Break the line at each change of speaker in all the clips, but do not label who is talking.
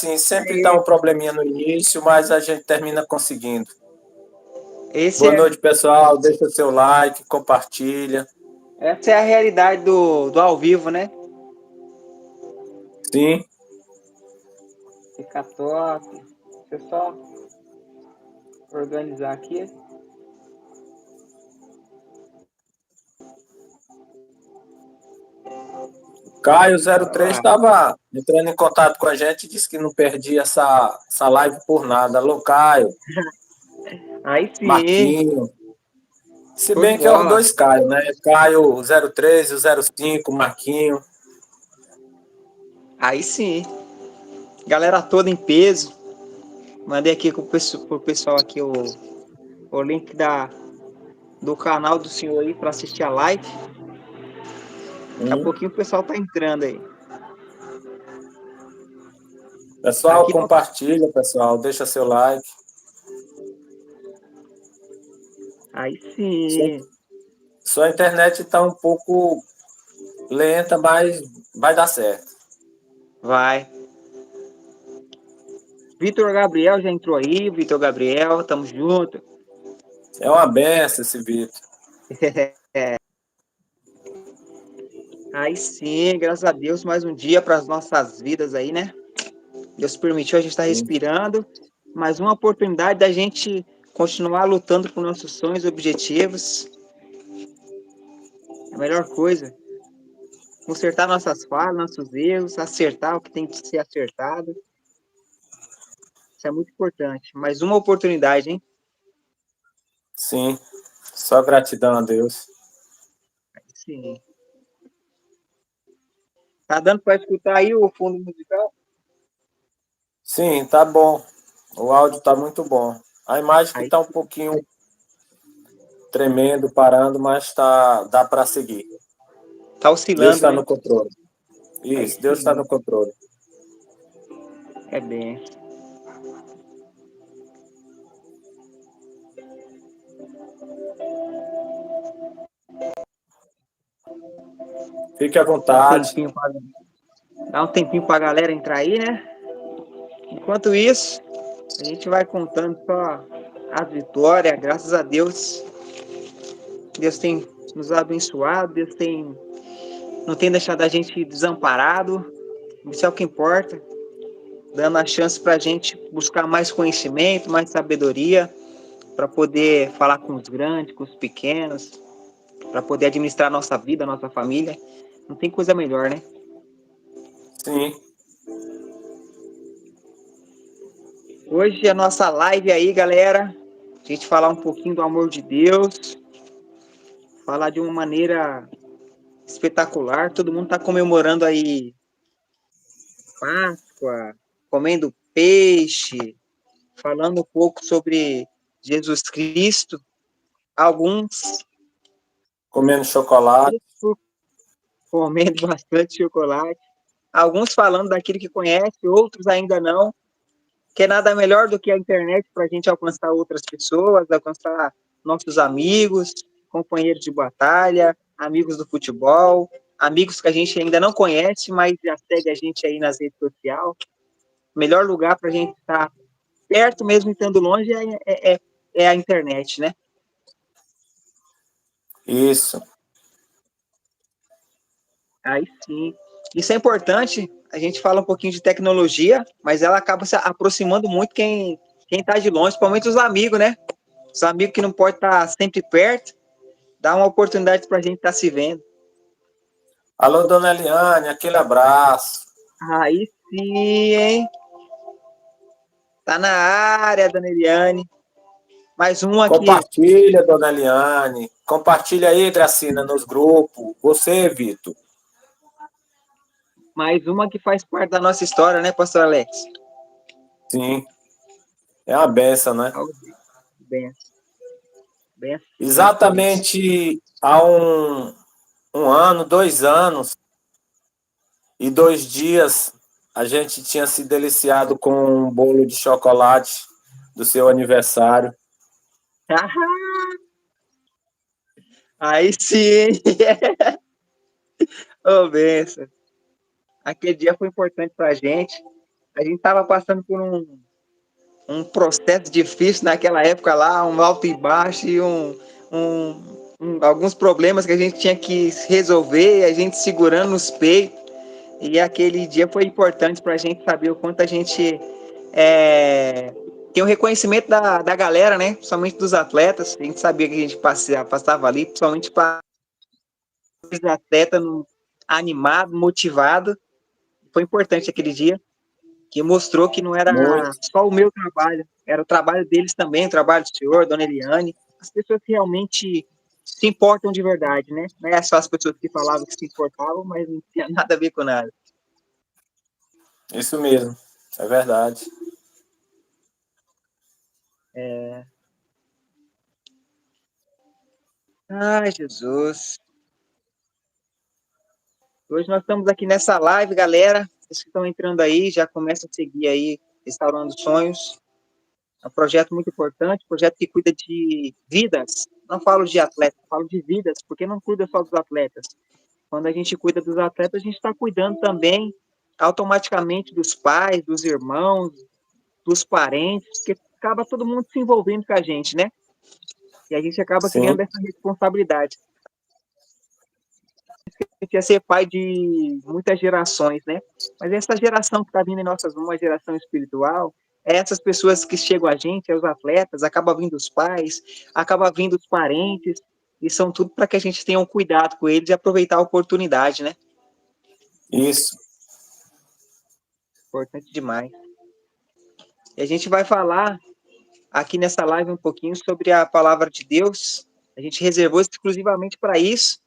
assim, sempre dá um probleminha no início, mas a gente termina conseguindo.
Esse
Boa
é,
noite, pessoal. Deixa seu like, compartilha.
essa é a realidade do ao vivo, né?
Sim,
Fica top. Deixa eu só organizar aqui.
Caio03
Bora lá.
estava entrando em contato com a gente e disse que não perdia essa live por nada. Alô, Caio,
Aí sim,
Marquinho. Se
show de
bem que é os
bola.
dois Caio, né? Caio 03 e o 05, Marquinho.
Aí sim. Galera toda em peso. Mandei aqui pro pessoal aqui o link do canal do senhor aí para assistir a live. Daqui a pouquinho o pessoal tá entrando aí.
Pessoal,
Aqui não.
compartilha, pessoal. Deixa seu like.
Aí
Sua,
sim.
sua internet está um pouco lenta, mas vai dar certo.
Vai. Vitor Gabriel já entrou aí. Vitor Gabriel, tamo junto.
É uma benção esse vídeo.
Aí sim, graças a Deus, mais um dia para as nossas vidas aí, né? Deus permitiu a gente estar respirando. Mais uma oportunidade da gente continuar lutando por nossos sonhos e objetivos. A melhor coisa. Consertar nossas falhas, nossos erros, acertar o que tem que ser acertado. Isso é muito importante. Mais uma oportunidade, hein?
Sim, só gratidão a Deus.
Sim. Tá dando para escutar aí o fundo musical?
Sim, tá bom. O áudio tá muito bom. A imagem que
Aí
tá um pouquinho tremendo, parando, mas dá para seguir.
tá
Deus
oscilando,
está
né?
no controle.
Aí
Isso, Deus está
sim,
no controle.
é bem.
Fique à
Dá um
vontade.
tempinho para Dá um tempinho para a galera entrar aí, né? Enquanto isso, a gente vai contando só as vitórias, graças a Deus. Deus tem nos abençoado, não tem deixado a gente desamparado. Isso é o que importa, dando a chance para a gente buscar mais conhecimento, mais sabedoria, para poder falar com os grandes, com os pequenos, para poder administrar a nossa vida, a nossa família. Não tem coisa melhor, né?
Sim,
Hoje a nossa live aí, galera, a gente falar um pouquinho do amor de Deus, falar de uma maneira espetacular. Todo mundo está comemorando aí Páscoa, comendo peixe, falando um pouco sobre Jesus Cristo. Alguns
comendo chocolate.
comendo bastante chocolate. Alguns falando daquilo que conhece, outros ainda não. Que é nada melhor do que a internet para a gente alcançar outras pessoas, alcançar nossos amigos, companheiros de batalha, amigos do futebol, amigos que a gente ainda não conhece, mas já segue a gente aí nas redes sociais. Melhor lugar para a gente estar perto, mesmo estando longe, é a internet, né?
Isso.
Aí sim. Isso é importante. A gente fala um pouquinho de tecnologia, mas ela acaba se aproximando muito quem está de longe, principalmente os amigos, né? Os amigos que não podem estar sempre perto, dá uma oportunidade para a gente estar se vendo.
Alô, dona Eliane, aquele abraço.
Aí sim, hein? Tá na área, dona Eliane. Mais um aqui.
Compartilha, dona Eliane. Compartilha aí, Gracina, nos grupos. Você, Vitor.
Mais uma que faz parte da nossa história, né, pastor Alex?
Sim, é uma benção, né?
Bem, bem, benção mesmo.
Exatamente há um ano, 2 anos e 2 dias, a gente tinha se deliciado com um bolo de chocolate do seu aniversário.
Aí sim. Ô, benção. Aquele dia foi importante pra gente. A gente estava passando por um processo difícil naquela época lá, um alto e baixo e alguns problemas que a gente tinha que resolver, a gente segurando nos peitos. E aquele dia foi importante para a gente saber o quanto a gente tem o reconhecimento da galera, né? Principalmente dos atletas. A gente sabia que a gente passava ali, principalmente para os atletas animado, motivado. Foi importante aquele dia, que mostrou que não era
Muito.
só o meu trabalho, era o trabalho deles também, o trabalho do senhor, dona Eliane, as pessoas que realmente se importam de verdade, né? Não é só as pessoas que falavam que se importavam, mas não tinha nada a ver com nada.
Isso mesmo. É verdade.
Ai, Jesus. Hoje nós estamos aqui nessa live, galera. Vocês que estão entrando aí, já começam a seguir aí, Restaurando Sonhos. É um projeto muito importante, um projeto que cuida de vidas. Não falo de atletas, falo de vidas, porque não cuida só dos atletas. Quando a gente cuida dos atletas, a gente está cuidando também automaticamente dos pais, dos irmãos, dos parentes, porque acaba todo mundo se envolvendo com a gente, né? E a gente acaba
Sim.
criando essa responsabilidade. A gente ia ser pai de muitas gerações, né? Mas essa geração que está vindo em nossas mãos, a geração espiritual, é essas pessoas que chegam a gente, é os atletas, acaba vindo os pais, acaba vindo os parentes, e são tudo para que a gente tenha um cuidado com eles e aproveitar a oportunidade, né?
Isso.
Importante demais. E a gente vai falar aqui nessa live um pouquinho sobre a palavra de Deus. A gente reservou exclusivamente para isso,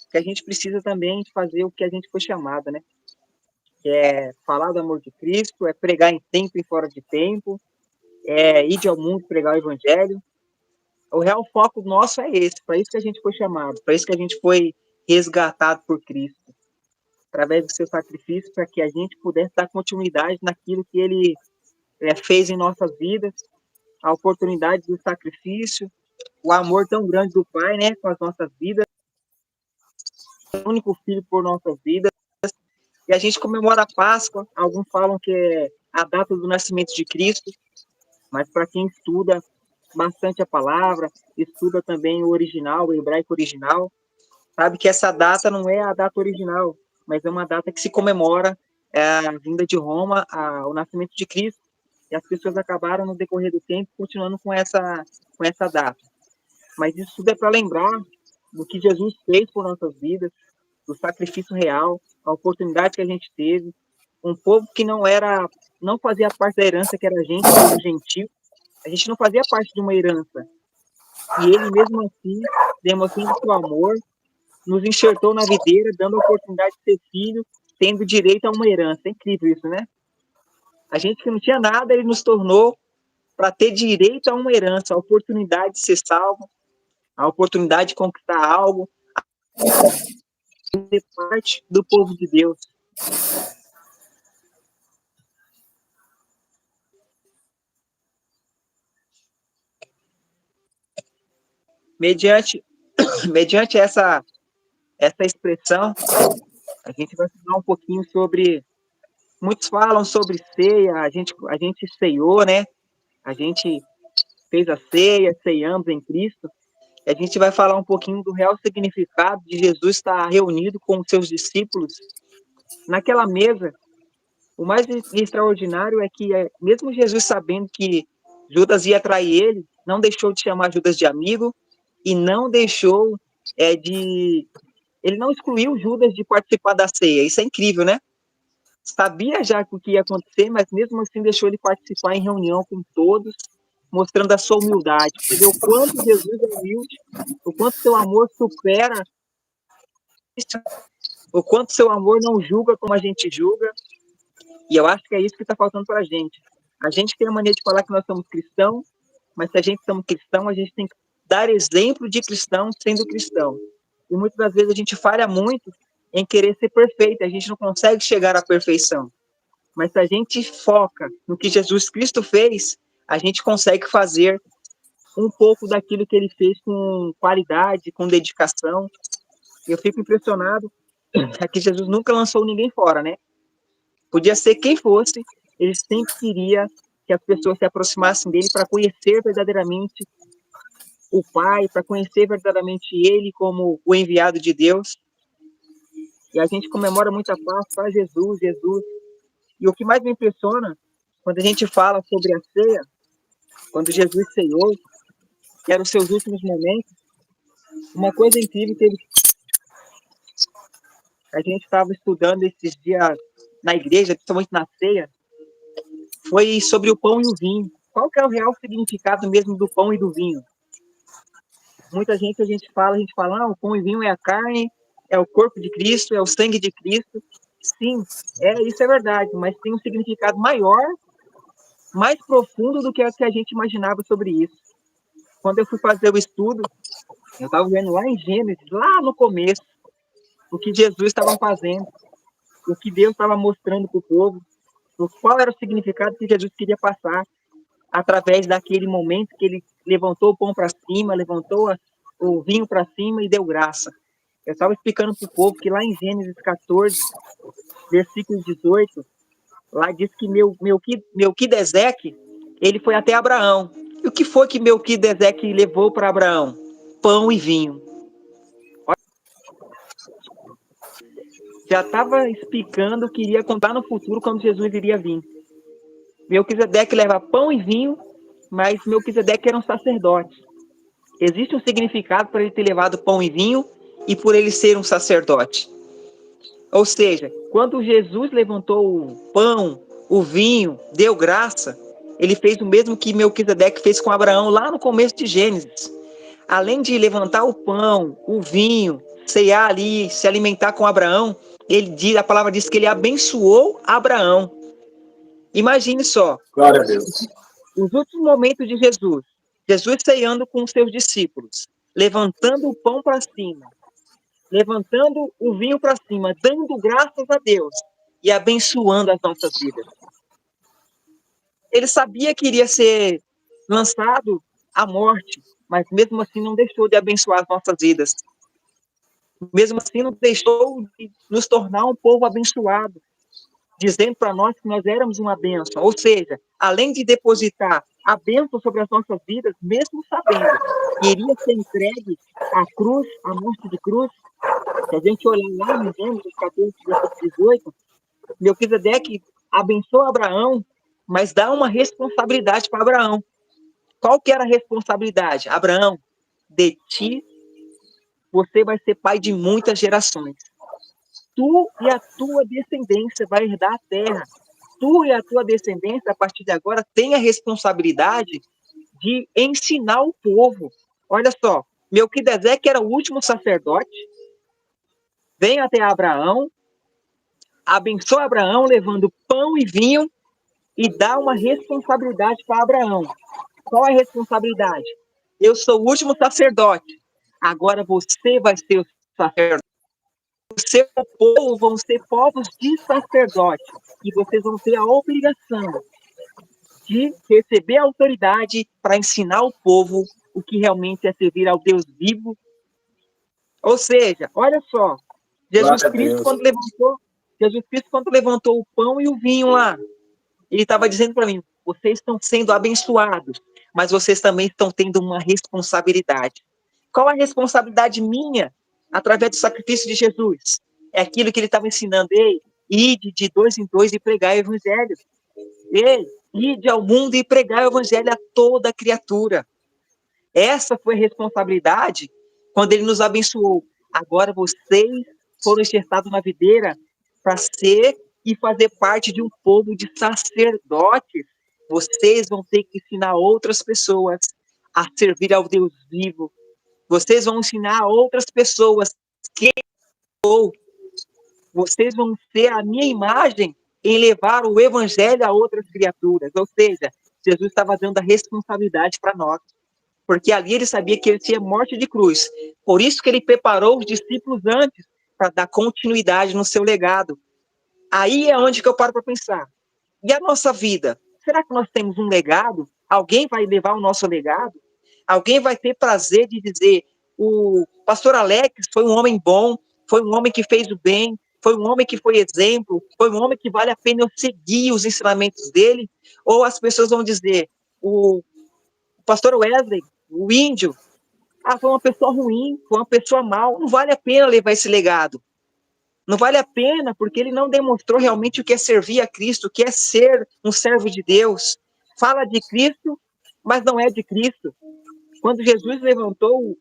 que a gente precisa também fazer o que a gente foi chamado, né? Que é falar do amor de Cristo, é pregar em tempo e fora de tempo, é ir ao mundo pregar o evangelho. O real foco nosso é esse, para isso que a gente foi chamado, para isso que a gente foi resgatado por Cristo, através do seu sacrifício, para que a gente pudesse dar continuidade naquilo que ele fez em nossas vidas, a oportunidade do sacrifício, o amor tão grande do Pai, né, com as nossas vidas, o único Filho por nossas vidas. E a gente comemora a Páscoa, alguns falam que é a data do nascimento de Cristo, mas para quem estuda bastante a palavra, estuda também o original, o hebraico original, sabe que essa data não é a data original, mas é uma data que se comemora a vinda de Roma, o nascimento de Cristo. E as pessoas acabaram, no decorrer do tempo, continuando com essa data. Mas isso tudo é para lembrar do que Jesus fez por nossas vidas, do sacrifício real, a oportunidade que a gente teve, um povo que não fazia parte da herança que era a gente, povo gentil, a gente não fazia parte de uma herança. E ele mesmo assim, demonstrando seu amor, nos enxertou na videira, dando a oportunidade de ser filho, tendo direito a uma herança. É incrível isso, né? A gente que não tinha nada, ele nos tornou para ter direito a uma herança, a oportunidade de ser salvo, a oportunidade de conquistar algo, ser parte do povo de Deus. Mediante essa expressão, a gente vai falar um pouquinho sobre. Muitos falam sobre ceia, a gente ceiou, né? A gente fez a ceia, ceiamos em Cristo. E a gente vai falar um pouquinho do real significado de Jesus estar reunido com os seus discípulos naquela mesa. O mais extraordinário é que, mesmo Jesus sabendo que Judas ia trair ele, não deixou de chamar Judas de amigo e não deixou de. Ele não excluiu Judas de participar da ceia. Isso é incrível, né? Sabia já o que ia acontecer, mas mesmo assim deixou ele participar em reunião com todos, mostrando a sua humildade. Você vê o quanto Jesus é humilde, o quanto seu amor supera, o quanto seu amor não julga como a gente julga. E eu acho que é isso que está faltando para a gente. A gente tem a mania de falar que nós somos cristãos, mas se a gente somos cristão, a gente tem que dar exemplo de cristão sendo cristão. E muitas das vezes a gente falha muito em querer ser perfeito, a gente não consegue chegar à perfeição. Mas se a gente foca no que Jesus Cristo fez, a gente consegue fazer um pouco daquilo que ele fez com qualidade, com dedicação. Eu fico impressionado que Jesus nunca lançou ninguém fora, né? Podia ser quem fosse, ele sempre queria que as pessoas se aproximassem dele para conhecer verdadeiramente o Pai, para conhecer verdadeiramente ele como o enviado de Deus. E a gente comemora muito a Páscoa, Jesus, Jesus. E o que mais me impressiona, quando a gente fala sobre a ceia, quando Jesus ceiou, que eram os seus últimos momentos, uma coisa incrível que a gente estava estudando esses dias na igreja, principalmente na ceia, foi sobre o pão e o vinho. Qual que é o real significado mesmo do pão e do vinho? Muita gente, a gente fala, o pão e vinho é a carne, é o corpo de Cristo, é o sangue de Cristo. Sim, isso é verdade, mas tem um significado maior, mais profundo do que o que a gente imaginava sobre isso. Quando eu fui fazer o estudo, eu estava vendo lá em Gênesis, lá no começo, o que Jesus estava fazendo, o que Deus estava mostrando para o povo, qual era o significado que Jesus queria passar através daquele momento que ele levantou o pão para cima, levantou o vinho para cima e deu graça. Eu estava explicando para o povo que lá em Gênesis 14, versículo 18, lá diz que Melquisedeque, ele foi até Abraão. E o que foi que Melquisedeque levou para Abraão? Pão e vinho. Já estava explicando que iria contar no futuro quando Jesus iria vir. Melquisedeque leva pão e vinho, mas Melquisedeque era um sacerdote. Existe um significado para ele ter levado pão e vinho e por ele ser um sacerdote. Ou seja, quando Jesus levantou o pão, o vinho, deu graça, ele fez o mesmo que Melquisedeque fez com Abraão lá no começo de Gênesis. Além de levantar o pão, o vinho, ceiar ali, se alimentar com Abraão, a palavra diz que ele abençoou Abraão. Imagine só.
Glória a Deus.
Os últimos momentos de Jesus, Jesus ceando com os seus discípulos, levantando o pão para cima, levantando o vinho para cima, dando graças a Deus e abençoando as nossas vidas. Ele sabia que iria ser lançado à morte, mas mesmo assim não deixou de abençoar as nossas vidas. Mesmo assim não deixou de nos tornar um povo abençoado, dizendo para nós que nós éramos uma bênção. Ou seja, além de depositar a bênção sobre as nossas vidas, mesmo sabendo que iria ser entregue à cruz, à morte de cruz, se a gente olhar lá no Gênesis 14, versículo 18, Melquisedeque abençoa Abraão, mas dá uma responsabilidade para Abraão. Qual que era a responsabilidade? Abraão, de ti você vai ser pai de muitas gerações. Tu e a tua descendência vai herdar a terra. Tu e a tua descendência, a partir de agora, tem a responsabilidade de ensinar o povo. Olha só, Melquisedeque era o último sacerdote, vem até Abraão, abençoa Abraão, levando pão e vinho, e dá uma responsabilidade para Abraão. Qual é a responsabilidade? Eu sou o último sacerdote, agora você vai ser o sacerdote. O seu povo vão ser povos de sacerdote, e vocês vão ter a obrigação de receber a autoridade para ensinar o povo o que realmente é servir ao Deus vivo. Ou seja, olha só, Jesus Cristo quando levantou o pão e o vinho lá, ele estava dizendo para mim, vocês estão sendo abençoados, mas vocês também estão tendo uma responsabilidade. Qual a responsabilidade minha através do sacrifício de Jesus? É aquilo que ele estava ensinando, ide de 2 em 2 e pregar o evangelho. Ide ao mundo e pregar o evangelho a toda criatura. Essa foi a responsabilidade quando ele nos abençoou. Agora vocês foram enxertados na videira para ser e fazer parte de um povo de sacerdotes. Vocês vão ter que ensinar outras pessoas a servir ao Deus vivo. Vocês vão ensinar outras pessoas que vocês vão ser a minha imagem em levar o evangelho a outras criaturas. Ou seja, Jesus estava dando a responsabilidade para nós, porque ali ele sabia que ele tinha morte de cruz. Por isso que ele preparou os discípulos antes para dar continuidade no seu legado. Aí é onde que eu paro para pensar. E a nossa vida? Será que nós temos um legado? Alguém vai levar o nosso legado? Alguém vai ter prazer de dizer, o pastor Alex foi um homem bom, foi um homem que fez o bem, Foi um homem que foi exemplo? Foi um homem que vale a pena eu seguir os ensinamentos dele? Ou as pessoas vão dizer, o pastor Wesley, o índio, foi uma pessoa ruim, foi uma pessoa mal, não vale a pena levar esse legado. Não vale a pena, porque ele não demonstrou realmente o que é servir a Cristo, o que é ser um servo de Deus. Fala de Cristo, mas não é de Cristo. Quando Jesus levantou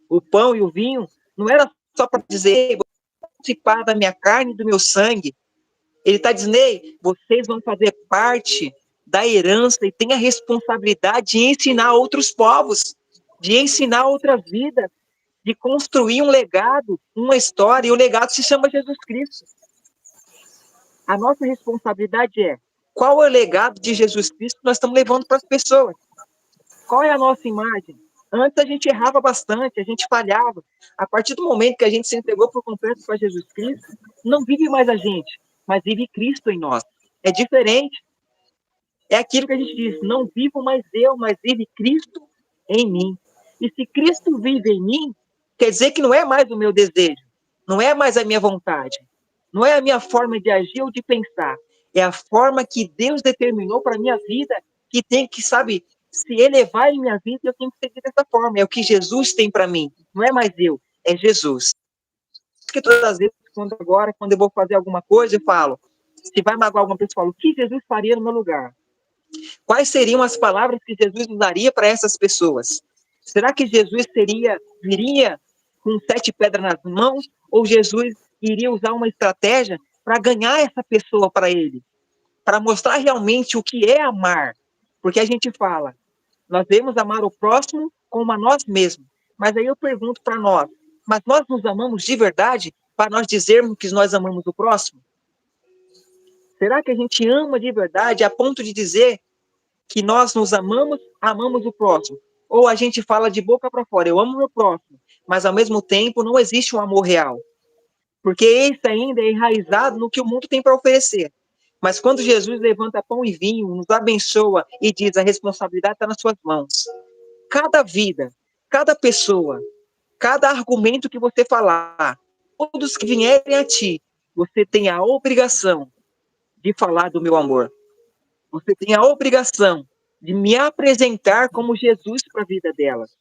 o pão e o vinho, não era só para dizer, participar da minha carne e do meu sangue. Ele está dizendo, ei, vocês vão fazer parte da herança e têm a responsabilidade de ensinar outros povos, de ensinar outras vidas, de construir um legado, uma história, e o legado se chama Jesus Cristo. A nossa responsabilidade é, qual é o legado de Jesus Cristo que nós estamos levando para as pessoas? Qual é a nossa imagem? Antes a gente errava bastante, a gente falhava. A partir do momento que a gente se entregou por completo para Jesus Cristo, não vive mais a gente, mas vive Cristo em nós. É diferente. É aquilo que a gente diz, não vivo mais eu, mas vive Cristo em mim. E se Cristo vive em mim, quer dizer que não é mais o meu desejo, não é mais a minha vontade, não é a minha forma de agir ou de pensar, é a forma que Deus determinou para a minha vida, que tem que, sabe, se elevar em minha vida, eu tenho que seguir dessa forma, é o que Jesus tem para mim, não é mais eu, é Jesus. Porque todas as vezes, quando eu vou fazer alguma coisa, eu falo, se vai magoar alguma pessoa, eu falo, o que Jesus faria no meu lugar? Quais seriam as palavras que Jesus usaria para essas pessoas? Será que Jesus viria com 7 pedras nas mãos? Ou Jesus iria usar uma estratégia para ganhar essa pessoa para ele? Para mostrar realmente o que é amar. Porque a gente fala, nós devemos amar o próximo como a nós mesmos. Mas aí eu pergunto para nós, mas nós nos amamos de verdade para nós dizermos que nós amamos o próximo? Será que a gente ama de verdade a ponto de dizer que nós nos amamos, amamos o próximo? Ou a gente fala de boca para fora, eu amo o meu próximo, mas ao mesmo tempo não existe um amor real. Porque esse ainda é enraizado no que o mundo tem para oferecer. Mas quando Jesus levanta pão e vinho, nos abençoa e diz, a responsabilidade está nas suas mãos. Cada vida, cada pessoa, cada argumento que você falar, todos que vierem a ti, você tem a obrigação de falar do meu amor. Você tem a obrigação de me apresentar como Jesus para a vida delas.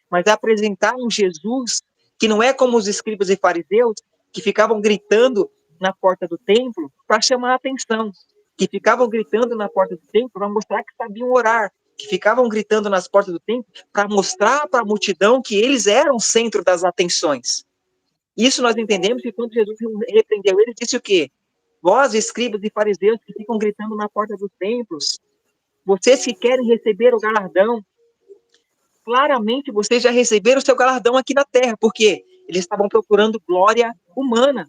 Mas apresentar um Jesus que não é como os escribas e fariseus, que ficavam gritando na porta do templo para chamar a atenção, que ficavam gritando na porta do templo para mostrar que sabiam orar, que ficavam gritando nas portas do templo para mostrar para a multidão que eles eram o centro das atenções. Isso nós entendemos que quando Jesus repreendeu eles, disse o quê? Vós, escribas e fariseus, que ficam gritando na porta dos templos, vocês que querem receber o galardão, claramente vocês já receberam o seu galardão aqui na terra, porque eles estavam procurando glória humana.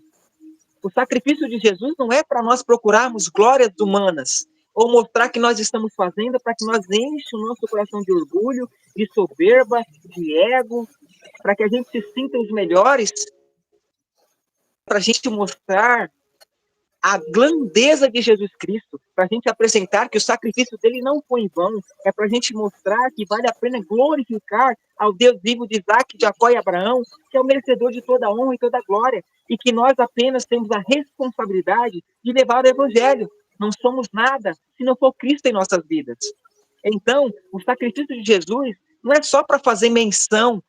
O sacrifício de Jesus não é para nós procurarmos glórias humanas, ou mostrar que nós estamos fazendo para que nós enche o nosso coração de orgulho, de soberba, de ego, para que a gente se sinta os melhores, para a gente mostrar a grandeza de Jesus Cristo, para a gente apresentar que o sacrifício dele não foi em vão, é para a gente mostrar que vale a pena glorificar ao Deus vivo de Isaac, de Jacó e Abraão, que é o merecedor de toda a honra e toda a glória, e que nós apenas temos a responsabilidade de levar o evangelho. Não somos nada se não for Cristo em nossas vidas. Então, o sacrifício de Jesus não é só para fazer menção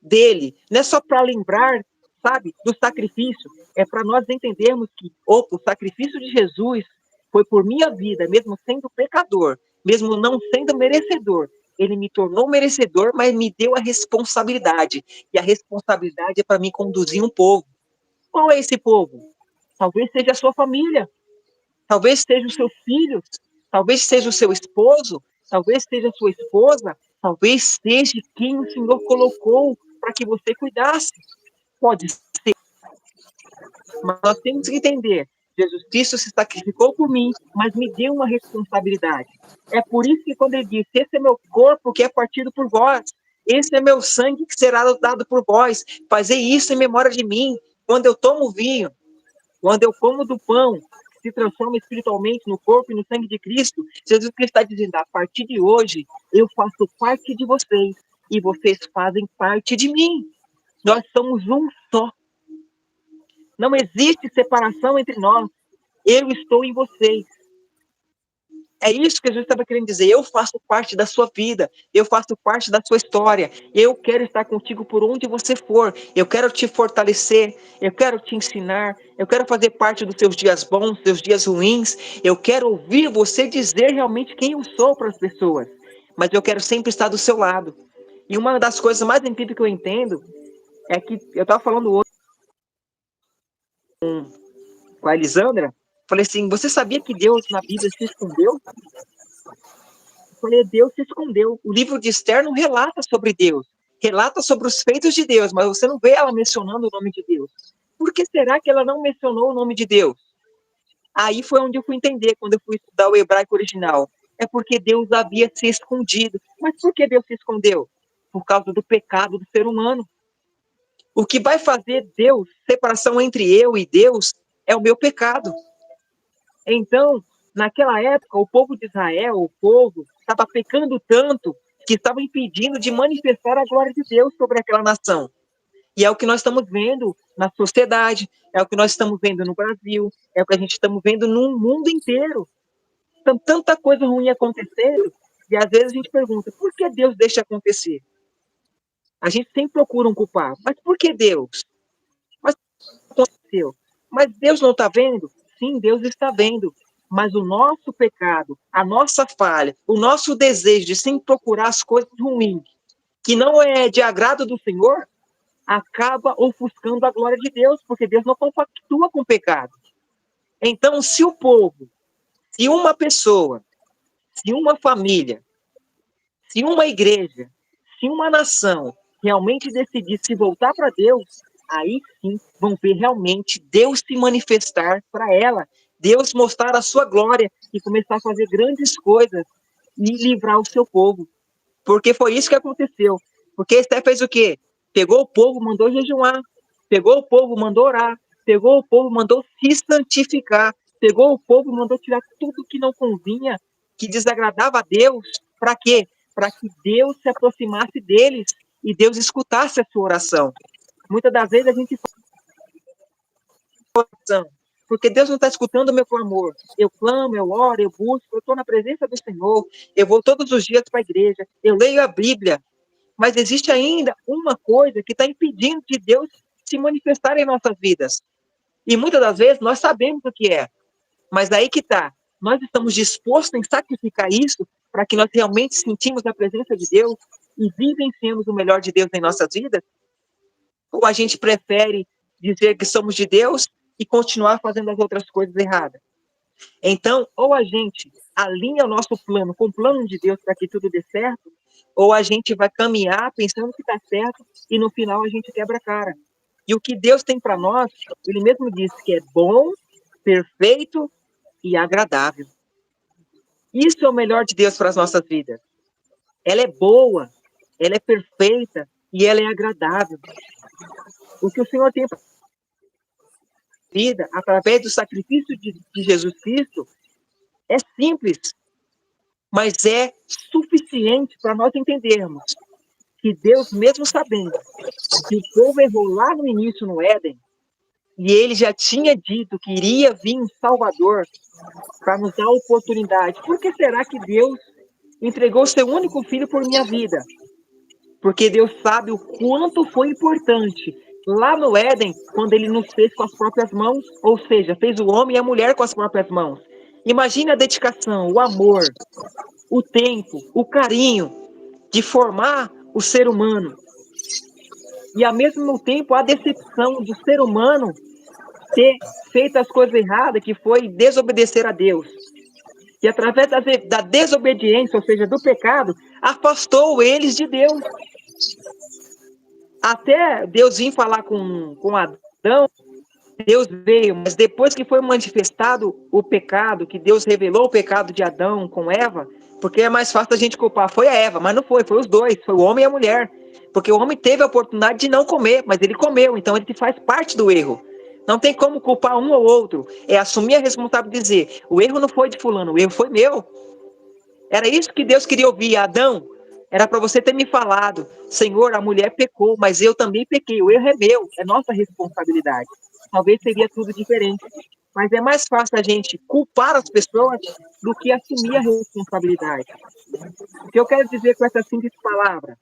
dele, não é só para lembrar, sabe, do sacrifício, é para nós entendermos que, o sacrifício de Jesus foi por minha vida, mesmo sendo pecador, mesmo não sendo merecedor, ele me tornou merecedor, mas me deu a responsabilidade, e a responsabilidade é para mim conduzir um povo. Qual é esse povo? Talvez seja a sua família, talvez seja os seus filhos, talvez seja o seu esposo, talvez seja a sua esposa, talvez seja quem o Senhor colocou para que você cuidasse. Pode ser, mas nós temos que entender, Jesus Cristo se sacrificou por mim, mas me deu uma responsabilidade. É por isso que quando ele disse, esse é meu corpo que é partido por vós, esse é meu sangue que será dado por vós, fazei isso em memória de mim. Quando eu tomo vinho, quando eu como do pão, que se transforma espiritualmente no corpo e no sangue de Cristo, Jesus Cristo está dizendo, a partir de hoje, eu faço parte de vocês, e vocês fazem parte de mim. Nós somos um só. Não existe separação entre nós. Eu estou em vocês. É isso que Jesus estava querendo dizer. Eu faço parte da sua vida. Eu faço parte da sua história. Eu quero estar contigo por onde você for. Eu quero te fortalecer. Eu quero te ensinar. Eu quero fazer parte dos seus dias bons, seus dias ruins. Eu quero ouvir você dizer realmente quem eu sou para as pessoas. Mas eu quero sempre estar do seu lado. E uma das coisas mais incríveis que eu entendo é que eu estava falando hoje com a Elisandra. Falei assim, você sabia que Deus na Bíblia se escondeu? Eu falei, Deus se escondeu. O livro de Esther não relata sobre Deus. Relata sobre os feitos de Deus, mas você não vê ela mencionando o nome de Deus. Por que será que ela não mencionou o nome de Deus? Aí foi onde eu fui entender, quando eu fui estudar o hebraico original. É porque Deus havia se escondido. Mas por que Deus se escondeu? Por causa do pecado do ser humano. O que vai fazer Deus, separação entre eu e Deus, é o meu pecado. Então, naquela época, o povo de Israel, o povo, estava pecando tanto que estava impedindo de manifestar a glória de Deus sobre aquela nação. E é o que nós estamos vendo na sociedade, é o que nós estamos vendo no Brasil, é o que a gente estamos vendo no mundo inteiro. Então, tanta coisa ruim acontecendo, e às vezes a gente pergunta, por que Deus deixa acontecer? A gente sempre procura um culpado, mas por que Deus? Mas aconteceu. Mas Deus não está vendo? Sim, Deus está vendo. Mas o nosso pecado, a nossa falha, o nosso desejo de sempre procurar as coisas ruins, que não é de agrado do Senhor, acaba ofuscando a glória de Deus, porque Deus não compactua com o pecado. Então, se o povo, se uma pessoa, se uma família, se uma igreja, se uma nação realmente decidir se voltar para Deus, aí sim vão ver realmente Deus se manifestar para ela, Deus mostrar a sua glória e começar a fazer grandes coisas e livrar o seu povo. Porque foi isso que aconteceu. Porque Esté fez o quê? Pegou o povo, mandou jejuar. Pegou o povo, mandou orar. Pegou o povo, mandou se santificar. Pegou o povo, mandou tirar tudo que não convinha, que desagradava a Deus. Para quê? Para que Deus se aproximasse deles e Deus escutasse a sua oração. Muitas das vezes a gente faz oração, porque Deus não está escutando o meu clamor. Eu clamo, eu oro, eu busco, eu estou na presença do Senhor, eu vou todos os dias para a igreja, eu leio a Bíblia, mas existe ainda uma coisa que está impedindo de Deus se manifestar em nossas vidas. E muitas das vezes nós sabemos o que é, mas aí que está. Nós estamos dispostos em sacrificar isso para que nós realmente sentimos a presença de Deus e vivenciemos o melhor de Deus em nossas vidas? Ou a gente prefere dizer que somos de Deus e continuar fazendo as outras coisas erradas? Então, ou a gente alinha o nosso plano com o plano de Deus para que tudo dê certo, ou a gente vai caminhar pensando que está certo e no final a gente quebra a cara. E o que Deus tem para nós, Ele mesmo disse que é bom, perfeito e agradável. Isso é o melhor de Deus para as nossas vidas. Ela é boa, ela é perfeita e ela é agradável. O que o Senhor tem para a vida, através do sacrifício de Jesus Cristo, é simples, mas é suficiente para nós entendermos que Deus, mesmo sabendo que o povo errou lá no início no Éden, e ele já tinha dito que iria vir um Salvador para nos dar a oportunidade. Por que será que Deus entregou seu único filho por minha vida? Porque Deus sabe o quanto foi importante lá no Éden, quando ele nos fez com as próprias mãos, ou seja, fez o homem e a mulher com as próprias mãos. Imagine a dedicação, o amor, o tempo, o carinho de formar o ser humano. E, ao mesmo tempo, a decepção do ser humano ter feito as coisas erradas, que foi desobedecer a Deus. E, através da desobediência, ou seja, do pecado, afastou eles de Deus. Até Deus vir falar com Adão, Deus veio, mas depois que foi manifestado o pecado, que Deus revelou o pecado de Adão com Eva, porque é mais fácil a gente culpar, foi a Eva, mas não foi os dois, foi o homem e a mulher. Porque o homem teve a oportunidade de não comer, mas ele comeu, então ele faz parte do erro. Não tem como culpar um ou outro, é assumir a responsabilidade de dizer, o erro não foi de fulano, o erro foi meu. Era isso que Deus queria ouvir, Adão. Era para você ter me falado, Senhor, a mulher pecou, mas eu também pequei, o erro é meu, é nossa responsabilidade. talvez seria tudo diferente. Mas é mais fácil a gente culpar as pessoas do que assumir a responsabilidade. O que eu quero dizer com essa simples palavra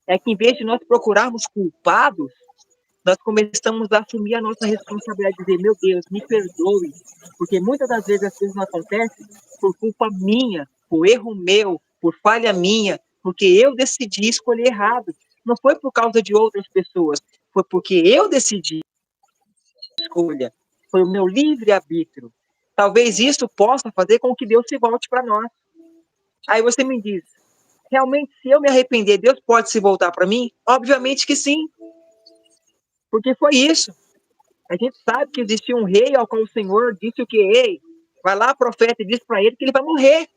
é que, em vez de nós procurarmos culpados, nós começamos a assumir a nossa responsabilidade de dizer, meu Deus, me perdoe, porque muitas das vezes as coisas não acontecem por culpa minha, por erro meu, por falha minha, porque eu decidi escolher errado. Não foi por causa de outras pessoas, foi porque eu decidi escolha, foi o meu livre-arbítrio. Talvez isso possa fazer com que Deus se volte para nós. Aí você me diz, realmente, se eu me arrepender, Deus pode se voltar para mim? Obviamente que sim, porque foi isso. A gente sabe que existia um rei ao qual o Senhor disse o que? Ei, vai lá, profeta, e diz para ele que ele vai morrer.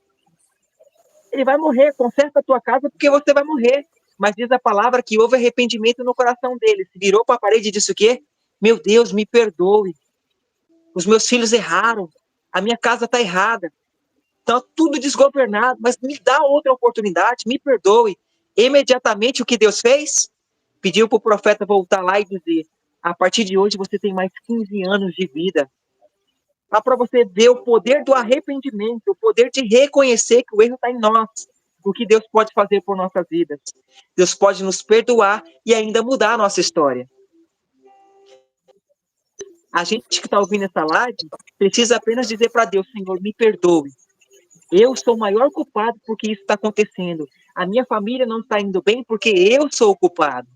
Ele vai morrer, conserta a tua casa porque você vai morrer. Mas diz a palavra que houve arrependimento no coração dele. Se virou para a parede e disse o quê? Meu Deus, me perdoe. Os meus filhos erraram. A minha casa está errada. Está tudo desgovernado, mas me dá outra oportunidade, me perdoe. Imediatamente o que Deus fez? Pediu para o profeta voltar lá e dizer, a partir de hoje você tem mais 15 anos de vida. Para você ver o poder do arrependimento, o poder de reconhecer que o erro está em nós. O que Deus pode fazer por nossas vidas. Deus pode nos perdoar e ainda mudar a nossa história. A gente que está ouvindo essa live precisa apenas dizer para Deus, Senhor, me perdoe. Eu sou o maior culpado porque isso está acontecendo. A minha família não está indo bem porque eu sou o culpado.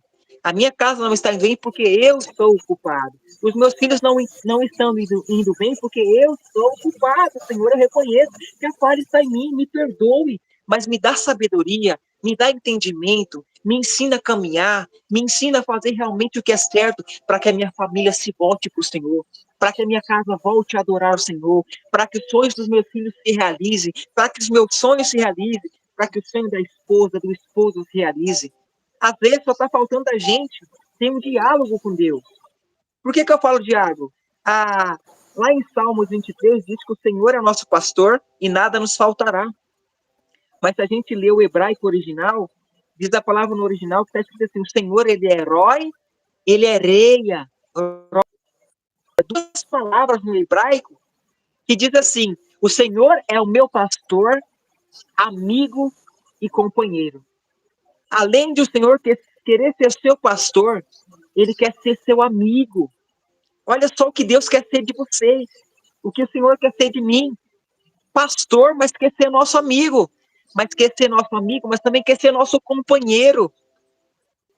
A minha casa não está indo bem porque eu sou o culpado. Os meus filhos não estão indo bem porque eu sou o culpado. Senhor, eu reconheço que a falha está em mim, me perdoe. Mas me dá sabedoria, me dá entendimento, me ensina a caminhar, me ensina a fazer realmente o que é certo para que a minha família se volte para o Senhor, para que a minha casa volte a adorar o Senhor, para que os sonhos dos meus filhos se realizem, para que os meus sonhos se realizem, para que o sonho da esposa, do esposo se realize. Às vezes só está faltando a gente ter um diálogo com Deus. Por que eu falo diálogo? Lá em Salmos 23 diz que o Senhor é nosso pastor e nada nos faltará. Mas se a gente lê o hebraico original, diz a palavra no original que está escrito assim, o Senhor, ele é herói, ele é reia. Duas palavras no hebraico que diz assim, o Senhor é o meu pastor, amigo e companheiro. Além de o Senhor querer ser seu pastor, ele quer ser seu amigo. Olha só o que Deus quer ser de vocês, o que o Senhor quer ser de mim. Pastor, mas quer ser nosso amigo. Mas quer ser nosso amigo, mas também quer ser nosso companheiro.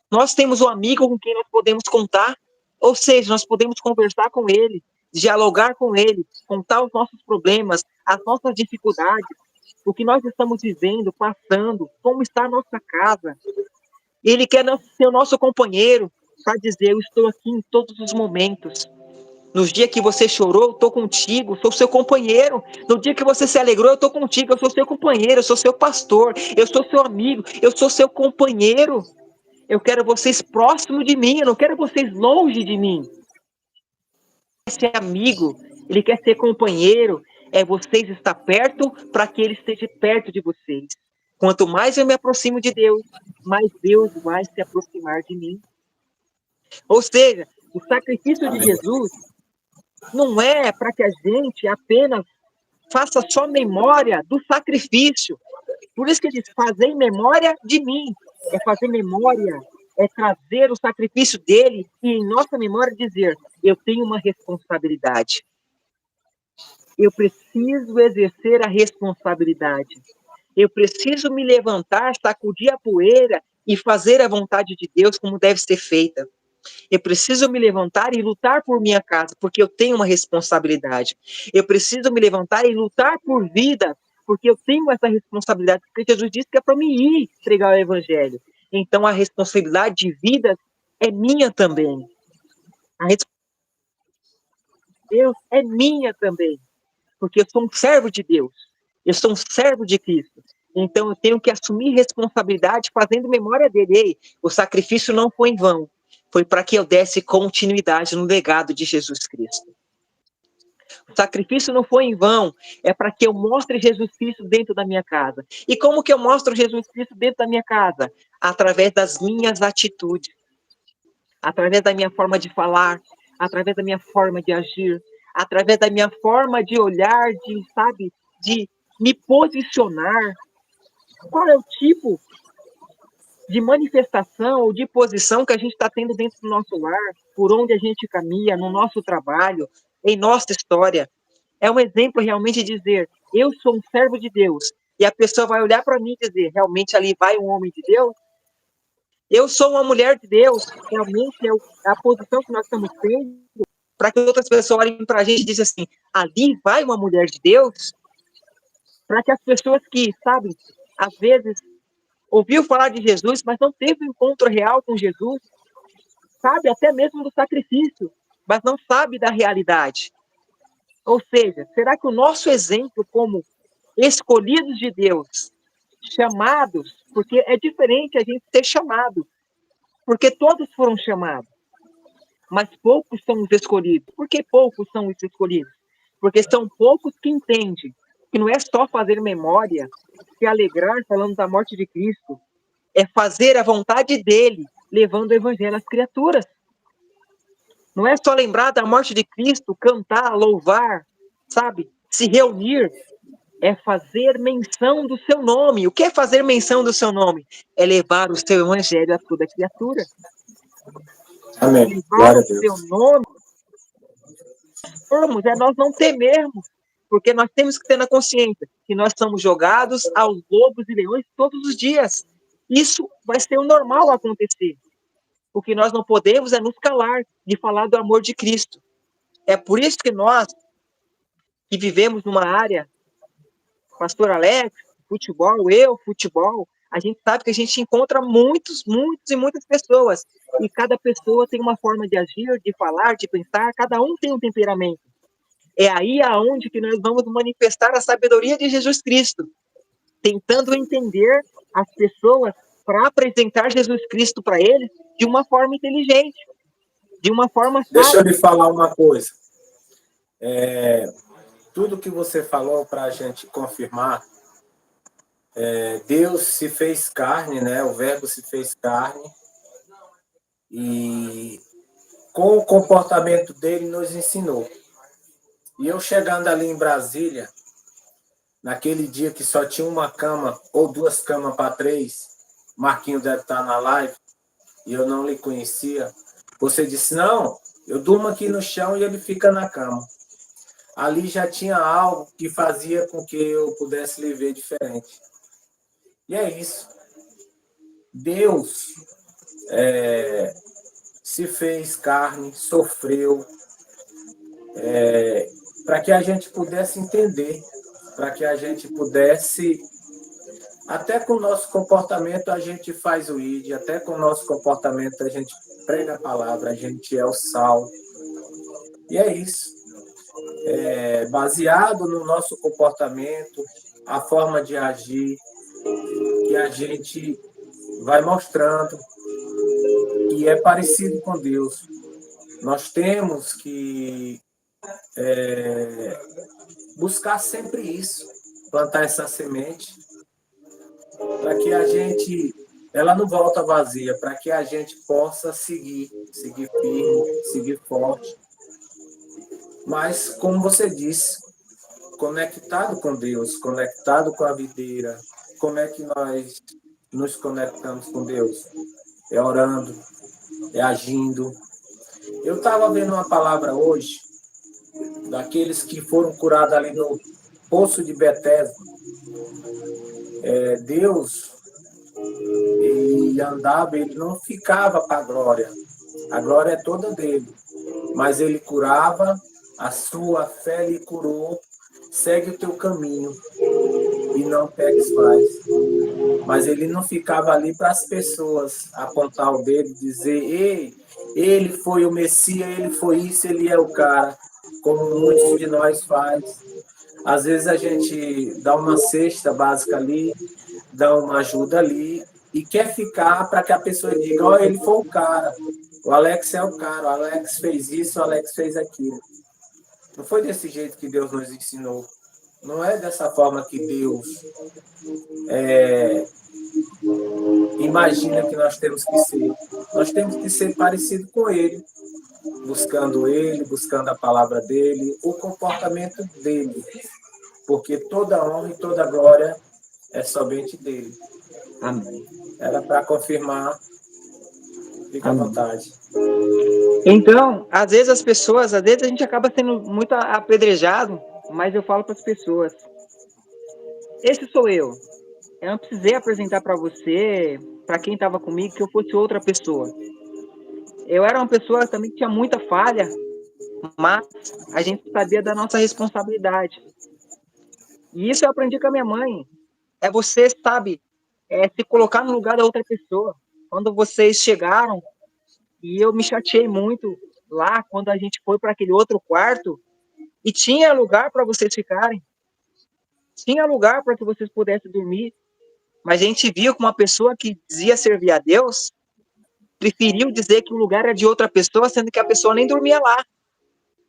Nós temos um amigo com quem nós podemos contar, ou seja, nós podemos conversar com ele, dialogar com ele, contar os nossos problemas, as nossas dificuldades, o que nós estamos vivendo, passando, como está a nossa casa. Ele quer ser o nosso companheiro para dizer, eu estou aqui em todos os momentos. Nos dias que você chorou, eu estou contigo, sou seu companheiro. No dia que você se alegrou, eu estou contigo, eu sou seu companheiro, eu sou seu pastor, eu sou seu amigo, eu sou seu companheiro. Eu quero vocês próximos de mim, eu não quero vocês longe de mim. Ele quer ser amigo, ele quer ser companheiro, é vocês estar perto para que ele esteja perto de vocês. Quanto mais eu me aproximo de Deus, mais Deus vai se aproximar de mim. Ou seja, o sacrifício de Jesus não é para que a gente apenas faça só memória do sacrifício. Por isso que ele diz, fazer em memória de mim. É fazer memória, é trazer o sacrifício dele e em nossa memória dizer, eu tenho uma responsabilidade. Eu preciso exercer a responsabilidade. Eu preciso me levantar, sacudir a poeira e fazer a vontade de Deus como deve ser feita. Eu preciso me levantar e lutar por minha casa, porque eu tenho uma responsabilidade. Eu preciso me levantar e lutar por vida, porque eu tenho essa responsabilidade. Porque Jesus disse que é para mim ir pregar o evangelho. Então a responsabilidade de vida é minha também. A responsabilidade de Deus é minha também, porque eu sou um servo de Deus. Eu sou um servo de Cristo. Então eu tenho que assumir responsabilidade fazendo memória dele. Ei, o sacrifício não foi em vão. Foi para que eu desse continuidade no legado de Jesus Cristo. O sacrifício não foi em vão, é para que eu mostre Jesus Cristo dentro da minha casa. E como que eu mostro Jesus Cristo dentro da minha casa? Através das minhas atitudes, através da minha forma de falar, através da minha forma de agir, através da minha forma de olhar, de me posicionar. Qual é o tipo de manifestação ou de posição que a gente está tendo dentro do nosso lar, por onde a gente caminha, no nosso trabalho, em nossa história? É um exemplo realmente de dizer, eu sou um servo de Deus, e a pessoa vai olhar para mim e dizer, realmente ali vai um homem de Deus? Eu sou uma mulher de Deus, realmente é a posição que nós estamos tendo, para que outras pessoas olhem para a gente e dizem assim, ali vai uma mulher de Deus? Para que as pessoas que, sabe, às vezes ouviu falar de Jesus, mas não teve um encontro real com Jesus, sabe até mesmo do sacrifício, mas não sabe da realidade. Ou seja, será que o nosso exemplo como escolhidos de Deus, chamados, porque é diferente a gente ser chamado, porque todos foram chamados, mas poucos são os escolhidos. Por que poucos são os escolhidos? Porque são poucos que entendem que não é só fazer memória, se alegrar falando da morte de Cristo, é fazer a vontade dele, levando o evangelho às criaturas. Não é só lembrar da morte de Cristo, cantar, louvar, sabe? Se reunir, é fazer menção do seu nome. O que é fazer menção do seu nome? É levar o seu evangelho a toda criatura.
Amém.
Levar
Glória
o
a
seu
Deus.
nome, é nós não temermos, porque nós temos que ter na consciência que nós somos jogados aos lobos e leões todos os dias. Isso vai ser o normal acontecer. O que nós não podemos é nos calar de falar do amor de Cristo. É por isso que nós, que vivemos numa área, pastor Alex, futebol, a gente sabe que a gente encontra muitos e muitas pessoas. E cada pessoa tem uma forma de agir, de falar, de pensar, cada um tem um temperamento. É aí aonde que nós vamos manifestar a sabedoria de Jesus Cristo, tentando entender as pessoas para apresentar Jesus Cristo para eles de uma forma inteligente, de uma forma
Deixa eu
sábia.
lhe falar uma coisa. Tudo que você falou para a gente confirmar, Deus se fez carne, né? O Verbo se fez carne e com o comportamento dele nos ensinou. E eu chegando ali em Brasília, naquele dia que só tinha uma cama ou duas camas para três, Marquinho deve estar na live, e eu não lhe conhecia. Você disse, não, eu durmo aqui no chão e ele fica na cama. Ali já tinha algo que fazia com que eu pudesse lhe ver diferente. E é isso. Deus se fez carne, sofreu, para que a gente pudesse entender, para que a gente pudesse, até com o nosso comportamento a gente faz o ID, até com o nosso comportamento a gente prega a palavra, a gente é o sal. E é isso. Baseado no nosso comportamento, a forma de agir, que a gente vai mostrando que é parecido com Deus. Nós temos que buscar sempre isso, plantar essa semente, para que a gente, ela não volta vazia, para que a gente possa seguir firme, seguir forte. Mas, como você disse, conectado com Deus, conectado com a videira, como é que nós nos conectamos com Deus? É orando, é agindo. Eu estava vendo uma palavra hoje, daqueles que foram curados ali no Poço de Betesda. Deus, ele andava, ele não ficava para a glória é toda dele, mas ele curava, a sua fé lhe curou, segue o teu caminho e não peques mais. Mas ele não ficava ali para as pessoas apontar o dedo e dizer, ei, ele foi o Messias, ele foi isso, ele é o cara, como muitos de nós faz. Às vezes a gente dá uma cesta básica ali, dá uma ajuda ali, e quer ficar para que a pessoa diga, ó, ele foi o cara, o Alex é o cara, o Alex fez isso, o Alex fez aquilo. Não foi desse jeito que Deus nos ensinou. Não é dessa forma que Deus imagina que nós temos que ser. Nós temos que ser parecido com ele. buscando Ele, buscando a palavra dEle, o comportamento dEle, porque toda honra e toda glória é somente dEle.
Amém.
Era para confirmar, fica à vontade.
Então, às vezes a gente acaba sendo muito apedrejado, mas eu falo para as pessoas, esse sou eu. Eu não precisei apresentar para você, para quem estava comigo, que eu fosse outra pessoa. Eu era uma pessoa também que tinha muita falha, mas a gente sabia da nossa responsabilidade. E isso eu aprendi com a minha mãe. É você, sabe, se colocar no lugar da outra pessoa. Quando vocês chegaram, e eu me chateei muito lá, quando a gente foi para aquele outro quarto, e tinha lugar para vocês ficarem. Tinha lugar para que vocês pudessem dormir. Mas a gente viu que uma pessoa que dizia servir a Deus preferiu dizer que o lugar era de outra pessoa, sendo que a pessoa nem dormia lá,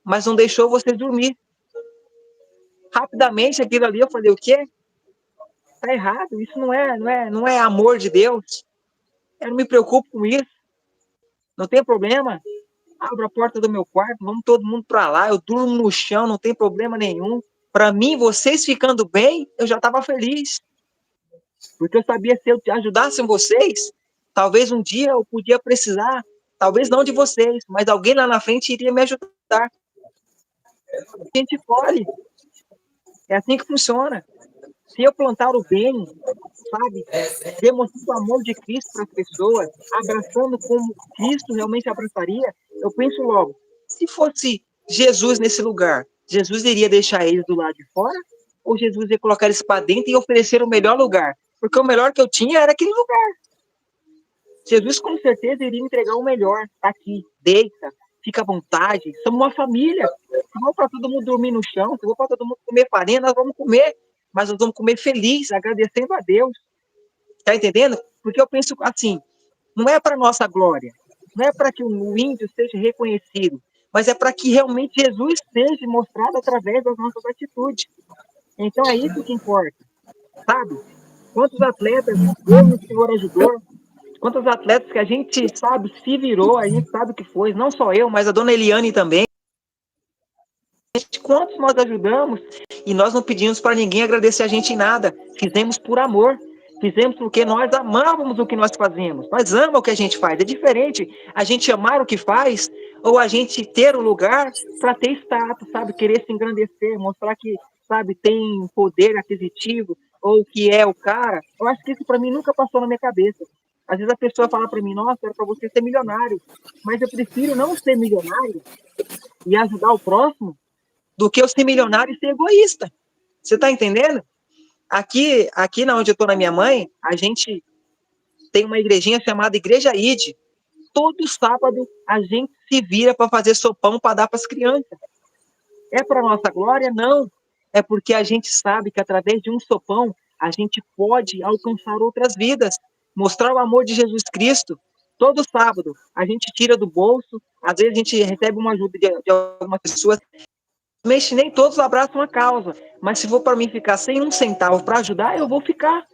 mas não deixou vocês dormir. Rapidamente aquilo ali eu falei, o quê? Tá errado, isso não é amor de Deus. Eu não me preocupo com isso. Não tem problema. Abro a porta do meu quarto, vamos todo mundo para lá, eu durmo no chão, não tem problema nenhum. Para mim, vocês ficando bem, eu já estava feliz. Porque eu sabia se eu ajudasse vocês, talvez um dia eu podia precisar, talvez não de vocês, mas alguém lá na frente iria me ajudar. A gente colhe. É assim que funciona. Se eu plantar o bem, sabe, demonstrando o amor de Cristo para as pessoas, abraçando como Cristo realmente abraçaria, eu penso logo, se fosse Jesus nesse lugar, Jesus iria deixar eles do lado de fora? Ou Jesus ia colocar eles para dentro e oferecer o melhor lugar? Porque o melhor que eu tinha era aquele lugar. Jesus com certeza iria entregar o melhor. Tá aqui, deita, fica à vontade. Somos uma família. Se for para todo mundo dormir no chão, se for para todo mundo comer farinha, nós vamos comer. Mas nós vamos comer feliz, agradecendo a Deus. Tá entendendo? Porque eu penso assim, não é para nossa glória, não é para que o índio seja reconhecido, mas é para que realmente Jesus seja mostrado através das nossas atitudes. Então é isso que importa, sabe? Quantos atletas eu e o Senhor ajudou, quantos atletas que a gente sabe se virou, a gente sabe o que foi, não só eu, mas a dona Eliane também. Quantos nós ajudamos e nós não pedimos para ninguém agradecer a gente em nada, fizemos por amor. Fizemos porque nós amávamos o que nós fazemos. Nós amamos o que a gente faz. É diferente a gente amar o que faz ou a gente ter o lugar para ter status, sabe? Querer se engrandecer, mostrar que, sabe, tem poder aquisitivo ou que é o cara. Eu acho que isso para mim nunca passou na minha cabeça. Às vezes a pessoa fala para mim, nossa, era para você ser milionário. Mas eu prefiro não ser milionário e ajudar o próximo do que eu ser milionário e ser egoísta. Você está entendendo? Aqui na onde eu estou na minha mãe, a gente tem uma igrejinha chamada Igreja ID. Todo sábado a gente se vira para fazer sopão para dar para as crianças. É para nossa glória? Não. É porque a gente sabe que através de um sopão a gente pode alcançar outras vidas, mostrar o amor de Jesus Cristo. Todo sábado a gente tira do bolso, às vezes a gente recebe uma ajuda de algumas pessoas. Nem todos abraçam a causa, mas se for para mim ficar sem um centavo para ajudar, eu vou ficar.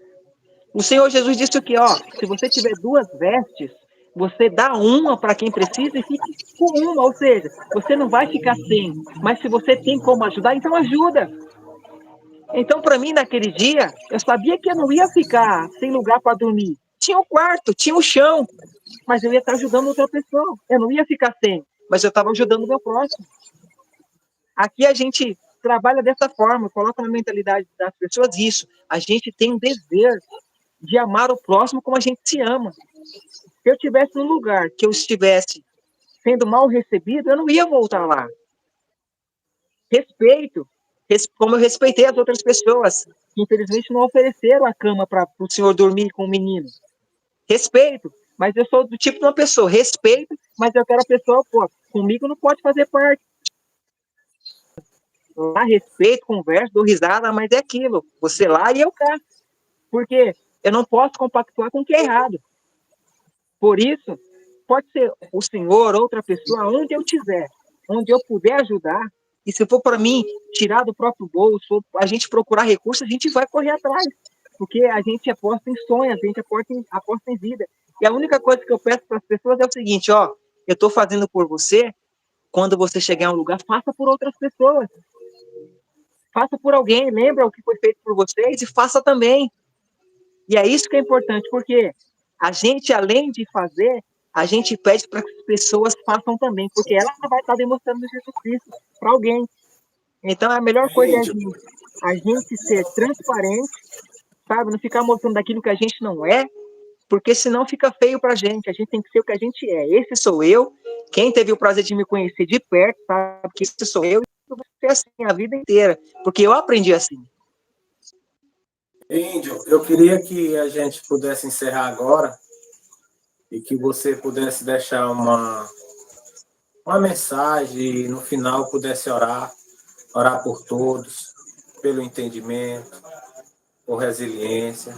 O Senhor Jesus disse o que, ó, se você tiver duas vestes, você dá uma para quem precisa e fique com uma, ou seja, você não vai ficar sem, mas se você tem como ajudar, então ajuda. Então, para mim, naquele dia, eu sabia que eu não ia ficar sem lugar para dormir. Tinha o quarto, tinha o chão, mas eu ia estar ajudando outra pessoa. Eu não ia ficar sem, mas eu estava ajudando o meu próximo. Aqui a gente trabalha dessa forma, coloca na mentalidade das pessoas isso. A gente tem um dever de amar o próximo como a gente se ama. Se eu estivesse num lugar que eu estivesse sendo mal recebido, eu não ia voltar lá. Respeito, como eu respeitei as outras pessoas, que infelizmente não ofereceram a cama para o senhor dormir com o menino. Respeito, mas eu sou do tipo de uma pessoa, respeito, mas eu quero a pessoa, pô, comigo não pode fazer parte. Lá, respeito, converso, dou risada, mas é aquilo, você lá e eu cá. Porque eu não posso compactuar com o que é errado. Por isso, pode ser o senhor, outra pessoa, onde eu tiver, onde eu puder ajudar, e se for para mim tirar do próprio bolso, a gente procurar recursos, a gente vai correr atrás. Porque a gente aposta em sonhos, a gente aposta em vida. E a única coisa que eu peço para as pessoas é o seguinte, ó, eu estou fazendo por você, quando você chegar em um lugar, faça por outras pessoas. Faça por alguém, lembra o que foi feito por vocês e faça também. E é isso que é importante, porque a gente, além de fazer, a gente pede para que as pessoas façam também, porque ela vai estar demonstrando Jesus Cristo para alguém. Então, a melhor coisa é
Índio,
a gente ser transparente, sabe? Não ficar mostrando daquilo que a gente não é, porque senão fica feio pra gente. A gente tem que ser o que a gente é. Esse sou eu. Quem teve o prazer de me conhecer de perto sabe que esse sou eu. E eu vou ser assim a vida inteira, porque eu aprendi assim.
Índio, eu queria que a gente pudesse encerrar agora e que você pudesse deixar uma mensagem e no final pudesse orar por todos, pelo entendimento, por resiliência,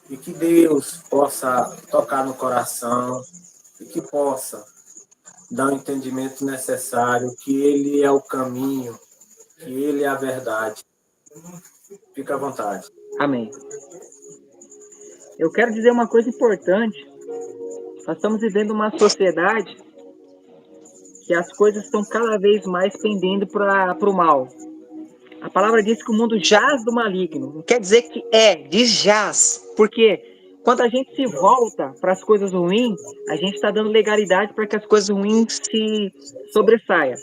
e que Deus possa tocar no coração e que possa dar o entendimento necessário, que Ele é o caminho, que Ele é a verdade. Fica à vontade.
Amém. Eu quero dizer uma coisa importante. Nós estamos vivendo uma sociedade que as coisas estão cada vez mais pendendo para o mal. A palavra diz que o mundo jaz do maligno. Não quer dizer que diz jaz. Porque quando a gente se volta para as coisas ruins, a gente está dando legalidade para que as coisas ruins se sobressaiam.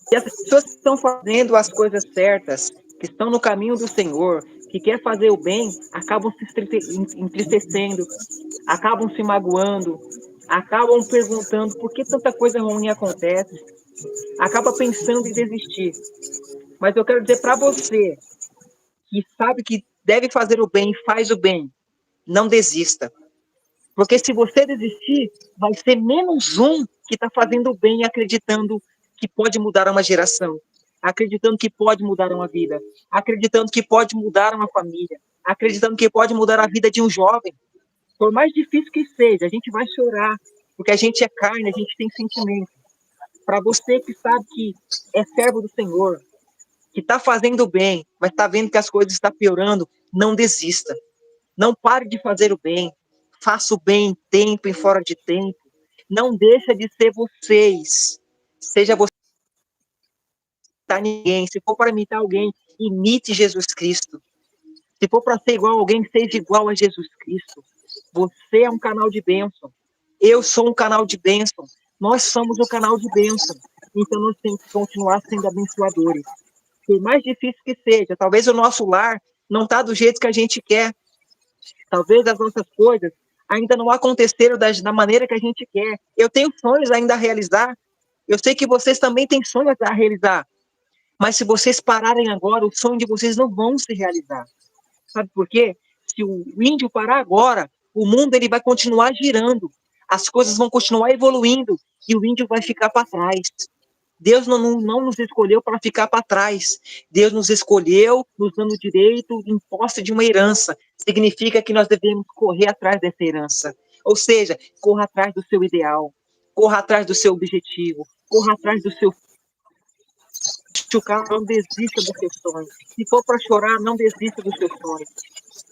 E as pessoas que estão fazendo as coisas certas, que estão no caminho do Senhor, que quer fazer o bem, acabam se entristecendo, acabam se magoando, acabam perguntando por que tanta coisa ruim acontece, acaba pensando em desistir. Mas eu quero dizer para você, que sabe que deve fazer o bem e faz o bem, não desista. Porque se você desistir, vai ser menos um que está fazendo o bem e acreditando que pode mudar uma geração, acreditando que pode mudar uma vida, acreditando que pode mudar uma família, acreditando que pode mudar a vida de um jovem. Por mais difícil que seja, a gente vai chorar, porque a gente é carne, a gente tem sentimento. Para você que sabe que é servo do Senhor, que está fazendo bem, mas está vendo que as coisas estão piorando, não desista. Não pare de fazer o bem. Faça o bem em tempo e fora de tempo. Não deixa de ser vocês. Seja você imitar ninguém. Se for para imitar alguém, imite Jesus Cristo. Se for para ser igual a alguém, seja igual a Jesus Cristo. Você é um canal de bênção. Eu sou um canal de bênção. Nós somos o canal de bênção. Então nós temos que continuar sendo abençoadores. Por mais difícil que seja, talvez o nosso lar não está do jeito que a gente quer. Talvez as nossas coisas ainda não aconteceram da maneira que a gente quer. Eu tenho sonhos ainda a realizar. Eu sei que vocês também têm sonhos a realizar. Mas se vocês pararem agora, o sonho de vocês não vão se realizar. Sabe por quê? Se o índio parar agora, o mundo ele vai continuar girando. As coisas vão continuar evoluindo e o índio vai ficar para trás. Deus não nos escolheu para ficar para trás. Deus nos escolheu, nos dando o direito em posse de uma herança. Significa que nós devemos correr atrás dessa herança. Ou seja, corra atrás do seu ideal, corra atrás do seu objetivo, corra atrás do seu não desista do seu sonho. Se for para chorar, não desista do seu sonho.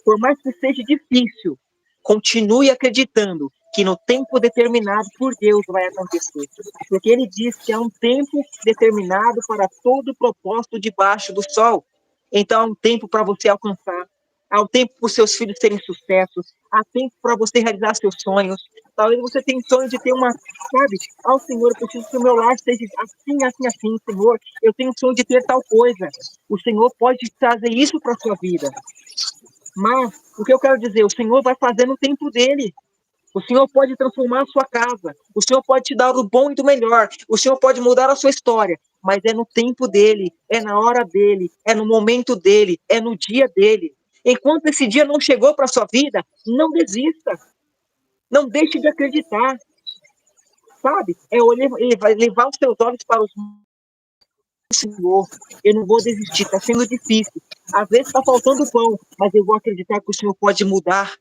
Por mais que seja difícil, continue acreditando que no tempo determinado por Deus vai acontecer. Porque ele diz que há um tempo determinado para todo propósito debaixo do sol. Então há um tempo para você alcançar. Há um tempo para os seus filhos terem sucesso. Há tempo para você realizar seus sonhos. Talvez você tenha sonho de ter uma, sabe? Senhor, eu preciso que o meu lar seja assim, assim, assim, Senhor. Eu tenho sonho de ter tal coisa. O Senhor pode trazer isso para a sua vida. Mas, o que eu quero dizer, o Senhor vai fazer no tempo dele. O Senhor pode transformar a sua casa. O Senhor pode te dar o bom e do melhor. O Senhor pode mudar a sua história. Mas é no tempo dele, é na hora dele, é no momento dele, é no dia dele. Enquanto esse dia não chegou para a sua vida, não desista. Não deixe de acreditar. Sabe? Ele vai levar os seus olhos para os Senhor. Eu não vou desistir, está sendo difícil. Às vezes está faltando pão, mas eu vou acreditar que o Senhor pode mudar.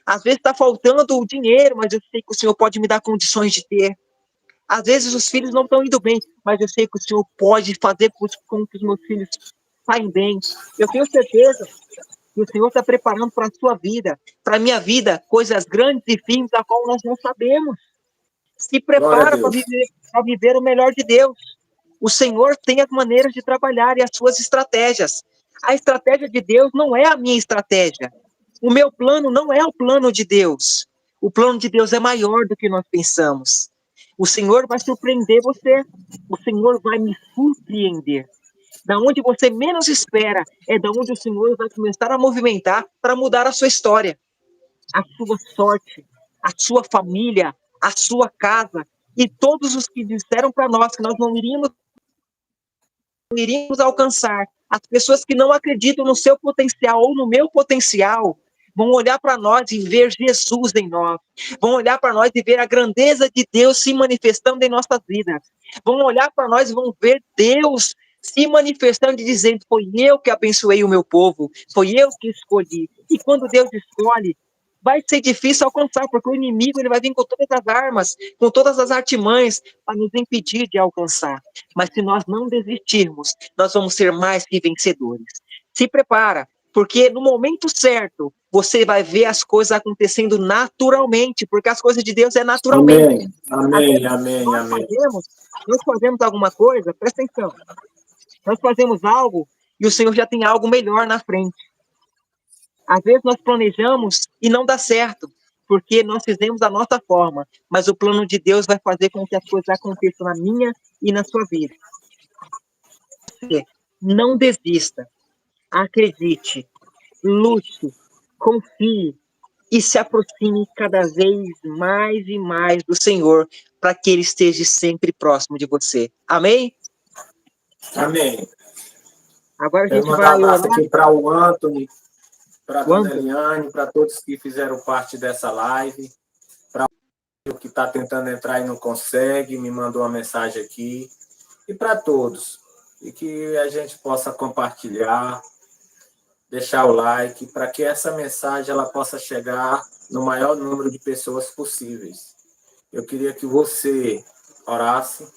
Às vezes está faltando o dinheiro, mas eu sei que o Senhor pode me dar condições de ter. Às vezes os filhos não estão indo bem, mas eu sei que o Senhor pode fazer com que os meus filhos saiam bem. Eu tenho certeza que o Senhor está preparando para a sua vida, para a minha vida, coisas grandes e firmes, a qual nós não sabemos. Se prepara para viver o melhor de Deus. O Senhor tem as maneiras de trabalhar e as suas estratégias. A estratégia de Deus não é a minha estratégia. O meu plano não é o plano de Deus. O plano de Deus é maior do que nós pensamos. O Senhor vai surpreender você. O Senhor vai me surpreender. Da onde você menos espera, é da onde o Senhor vai começar a movimentar para mudar a sua história, a sua sorte, a sua família, a sua casa. E todos os que disseram para nós que nós não iríamos alcançar, as pessoas que não acreditam no seu potencial ou no meu potencial, vão olhar para nós e ver Jesus em nós. Vão olhar para nós e ver a grandeza de Deus se manifestando em nossas vidas. Vão olhar para nós e vão ver Deus se manifestando e dizendo: foi eu que abençoei o meu povo, foi eu que escolhi. E quando Deus escolhe, vai ser difícil alcançar, porque o inimigo ele vai vir com todas as armas, com todas as artimanhas para nos impedir de alcançar. Mas se nós não desistirmos, nós vamos ser mais que vencedores. Se prepara, porque no momento certo, você vai ver as coisas acontecendo naturalmente, porque as coisas de Deus é naturalmente.
Amém.
Nós fazemos alguma coisa, presta atenção, nós fazemos algo e o Senhor já tem algo melhor na frente. Às vezes nós planejamos e não dá certo, porque nós fizemos da nossa forma, mas o plano de Deus vai fazer com que as coisas aconteçam na minha e na sua vida. Não desista, acredite, lute, confie e se aproxime cada vez mais e mais do Senhor, para que Ele esteja sempre próximo de você. Amém?
Amém.
Agora a gente
vai
vai
orar
orar
aqui para o Anthony, para a dona Eliane, para todos que fizeram parte dessa live, para o que está tentando entrar e não consegue, me mandou uma mensagem aqui, e para todos, e que a gente possa compartilhar, deixar o like, para que essa mensagem ela possa chegar no maior número de pessoas possíveis. Eu queria que você orasse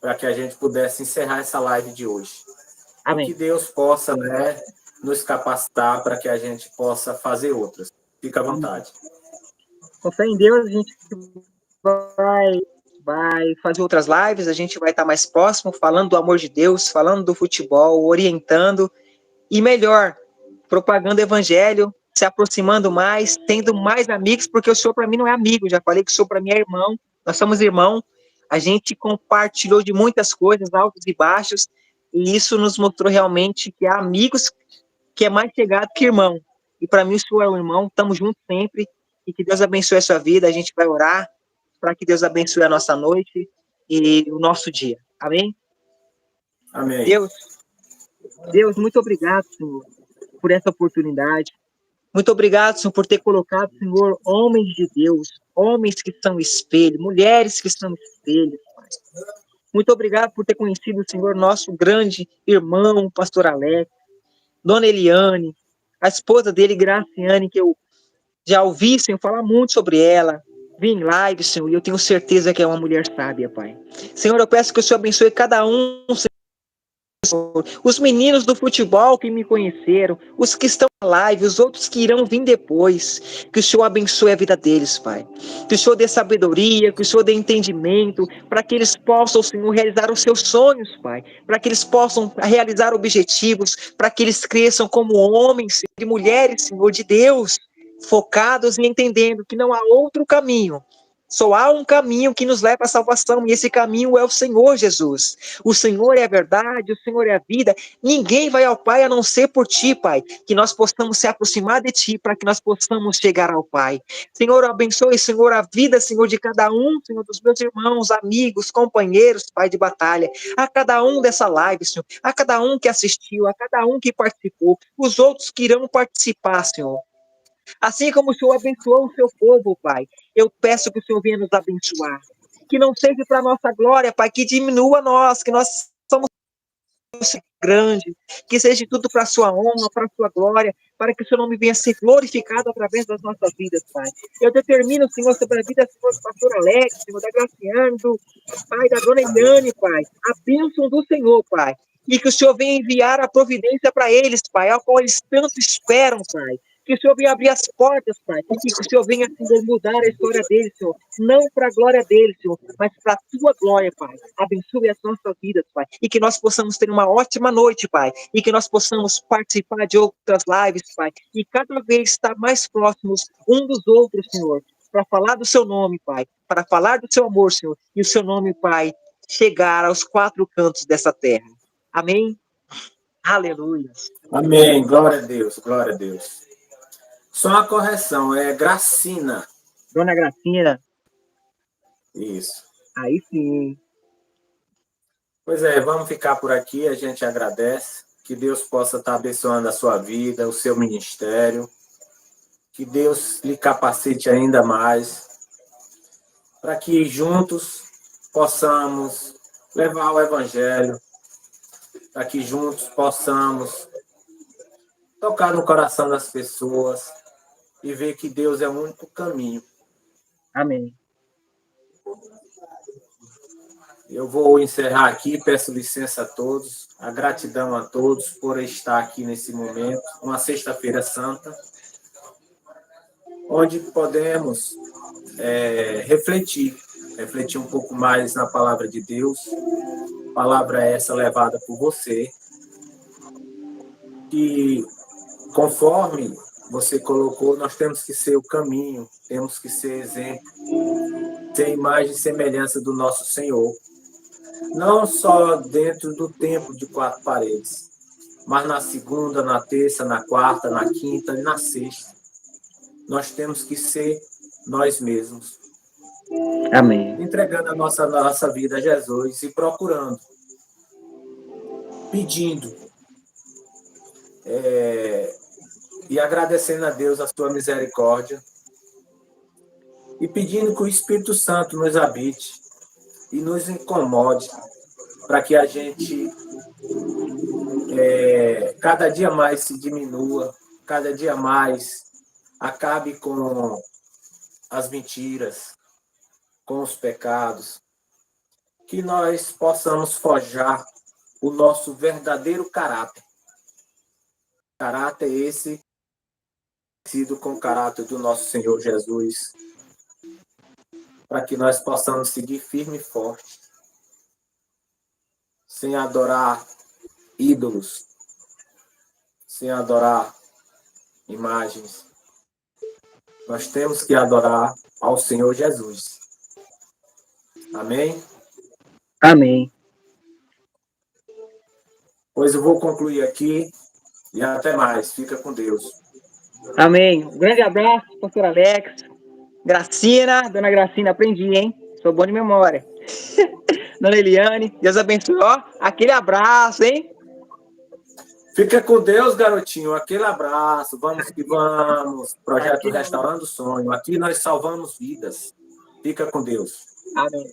para que a gente pudesse encerrar essa live de hoje.
Amém.
E que Deus possa, nos capacitar para que a gente possa fazer outras. Fica à vontade.
Com fé em Deus, a gente vai fazer outras lives, a gente vai estar mais próximo, falando do amor de Deus, falando do futebol, orientando, e melhor, propagando o evangelho, se aproximando mais, tendo mais amigos, porque o Senhor para mim não é amigo, já falei que o Senhor para mim é irmão, nós somos irmãos, a gente compartilhou de muitas coisas, altos e baixos, e isso nos mostrou realmente que há amigos que é mais chegado que irmão, e para mim o Senhor é um irmão, estamos juntos sempre, e que Deus abençoe a sua vida, a gente vai orar, para que Deus abençoe a nossa noite e o nosso dia, amém?
Amém.
Deus, muito obrigado, Senhor, por essa oportunidade. Muito obrigado, Senhor, por ter colocado, Senhor, homens de Deus, homens que são espelho, mulheres que são espelho, Pai. Muito obrigado por ter conhecido, Senhor, nosso grande irmão, pastor Alex, dona Eliane, a esposa dele, Graciane, que eu já ouvi, Senhor, falar muito sobre ela, vi em live, Senhor, e eu tenho certeza que é uma mulher sábia, Pai. Senhor, eu peço que o Senhor abençoe cada um, Senhor, os meninos do futebol que me conheceram, os que estão na live, os outros que irão vir depois, que o Senhor abençoe a vida deles, Pai, que o Senhor dê sabedoria, que o Senhor dê entendimento, para que eles possam, Senhor, realizar os seus sonhos, Pai, para que eles possam realizar objetivos, para que eles cresçam como homens e mulheres, Senhor, de Deus, focados e entendendo que não há outro caminho. Só há um caminho que nos leva à salvação, e esse caminho é o Senhor Jesus. O Senhor é a verdade, o Senhor é a vida. Ninguém vai ao Pai a não ser por Ti, Pai. Que nós possamos se aproximar de Ti, para que nós possamos chegar ao Pai. Senhor, abençoe, Senhor, a vida, Senhor, de cada um, Senhor, dos meus irmãos, amigos, companheiros, Pai, de batalha. A cada um dessa live, Senhor. A cada um que assistiu, a cada um que participou. Os outros que irão participar, Senhor. Assim como o Senhor abençoou o seu povo, Pai, eu peço que o Senhor venha nos abençoar. Que não seja para a nossa glória, Pai, que diminua nós, que nós somos grande, que seja tudo para a sua honra, para a sua glória, para que o seu nome venha ser glorificado através das nossas vidas, Pai. Eu determino, Senhor, sobre a vida do pastor Alex, Senhor, da Graciane, do Pai, da dona Eliane, Pai, a bênção do Senhor, Pai, e que o Senhor venha enviar a providência para eles, Pai, ao qual eles tanto esperam, Pai. Que o Senhor venha abrir as portas, Pai. E que o Senhor venha, Senhor, mudar a história dele, Senhor. Não para a glória dele, Senhor, mas para a tua glória, Pai. Abençoe as nossas vidas, Pai. E que nós possamos ter uma ótima noite, Pai. E que nós possamos participar de outras lives, Pai. E cada vez estar mais próximos um dos outros, Senhor. Para falar do seu nome, Pai. Para falar do seu amor, Senhor. E o seu nome, Pai, chegar aos quatro cantos dessa terra. Amém? Aleluia.
Amém. Glória a Deus, glória a Deus. Só uma correção, é Gracina.
Dona Gracina.
Isso.
Aí sim.
Pois é, vamos ficar por aqui, a gente agradece. Que Deus possa estar abençoando a sua vida, o seu ministério. Que Deus lhe capacite ainda mais, para que juntos possamos levar o Evangelho, para que juntos possamos tocar no coração das pessoas e ver que Deus é o único caminho.
Amém.
Eu vou encerrar aqui, peço licença a todos, a gratidão a todos por estar aqui nesse momento, uma sexta-feira santa, onde podemos refletir um pouco mais na palavra de Deus, palavra essa levada por você, que conforme você colocou, nós temos que ser o caminho, temos que ser exemplo, ser imagem e semelhança do nosso Senhor. Não só dentro do templo de quatro paredes, mas na segunda, na terça, na quarta, na quinta e na sexta. Nós temos que ser nós mesmos.
Amém.
Entregando a nossa vida a Jesus e procurando, pedindo e agradecendo a Deus a sua misericórdia e pedindo que o Espírito Santo nos habite e nos incomode para que a gente cada dia mais se diminua, cada dia mais acabe com as mentiras, com os pecados, que nós possamos forjar o nosso verdadeiro caráter. Caráter esse sido com o caráter do nosso Senhor Jesus, para que nós possamos seguir firme e forte, sem adorar ídolos, sem adorar imagens. Nós temos que adorar ao Senhor Jesus. Amém?
Amém.
Pois eu vou concluir aqui e até mais. Fica com Deus.
Amém. Um grande abraço, pastor Alex. Gracina, dona Gracina, aprendi, hein? Sou bom de memória. Dona Eliane, Deus abençoe. Ó, aquele abraço, hein?
Fica com Deus, garotinho. Aquele abraço. Vamos que vamos. Projeto Restaurando o Sonho. Aqui nós salvamos vidas. Fica com Deus.
Amém.